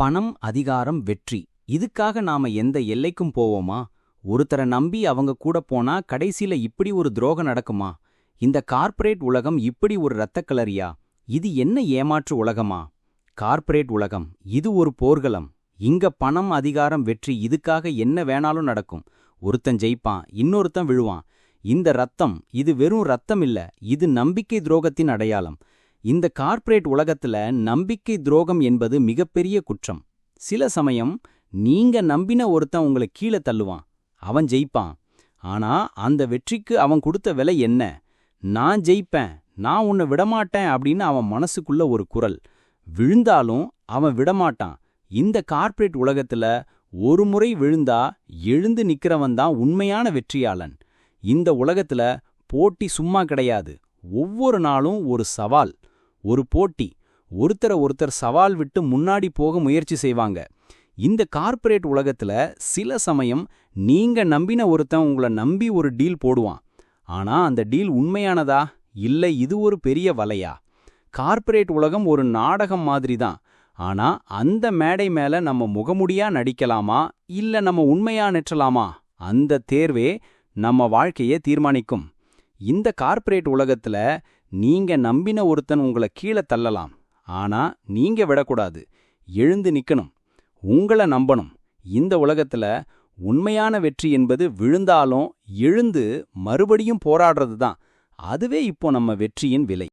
பணம், அதிகாரம், வெற்றி இதுக்காக நாம எந்த எல்லைக்கும் போவோமா? ஒருத்தரை நம்பி அவங்க கூட போனா கடைசில இப்படி ஒரு துரோகம் நடக்குமா? இந்த கார்ப்பரேட் உலகம் இப்படி ஒரு இரத்தக்களரியா? இது என்ன ஏமாற்று உலகமா? கார்ப்பரேட் உலகம் இது ஒரு போர்க்களம். இங்க பணம், அதிகாரம், வெற்றி இதுக்காக என்ன வேணாலும் நடக்கும். ஒருத்தன் ஜெயிப்பான், இன்னொருத்தன் விழுவான். இந்த ரத்தம் இது வெறும் ரத்தம் இல்ல, இது நம்பிக்கை துரோகத்தின் அடையாளம். இந்த கார்ப்பரேட் உலகத்துல நம்பிக்கை துரோகம் என்பது மிகப்பெரிய குற்றம். சில சமயம் நீங்க நம்பின ஒருத்தன் உங்களை கீழே தள்ளுவான். அவன் ஜெயிப்பான். ஆனா அந்த வெற்றிக்கு அவன் கொடுத்த விலை என்ன? நான் ஜெயிப்பேன், நான் உன்னை விடமாட்டேன் அப்படின்னு அவன் மனசுக்குள்ள ஒரு குரல். விழுந்தாலும் அவன் விடமாட்டான். இந்த கார்ப்பரேட் உலகத்துல ஒரு முறை விழுந்தா எழுந்து நிக்கிறவன் தான் உண்மையான வெற்றியாளன். இந்த உலகத்துல போட்டி சும்மா கிடையாது. ஒவ்வொரு நாளும் ஒரு சவால், ஒரு போட்டி. ஒருத்தர் சவால் விட்டு முன்னாடி போக முயற்சி செய்வாங்க. இந்த கார்ப்பரேட் உலகத்துல சில சமயம் நீங்க நம்பின ஒருத்தன் உங்களை நம்பி ஒரு டீல் போடுவான். ஆனா அந்த டீல் உண்மையானதா இல்ல இது ஒரு பெரிய வலையா? கார்ப்பரேட் உலகம் ஒரு நாடகம் மாதிரி தான். ஆனா அந்த மேடை மேல நம்ம முகமுடியா நடிக்கலாமா இல்ல நம்ம உண்மையா நெற்றலாமா? அந்த தேர்வே நம்ம வாழ்க்கையே தீர்மானிக்கும். இந்த கார்ப்பரேட் உலகத்துல நீங்க நம்பின ஒருத்தன் உங்களை கீழே தள்ளலாம். ஆனா நீங்க விடக்கூடாது, எழுந்து நிக்கணும், உங்களை நம்பணும். இந்த உலகத்துல உண்மையான வெற்றி என்பது விழுந்தாலும் எழுந்து மறுபடியும் போராடுறது தான். அதுவே இப்போ நம்ம வெற்றியின் விலை.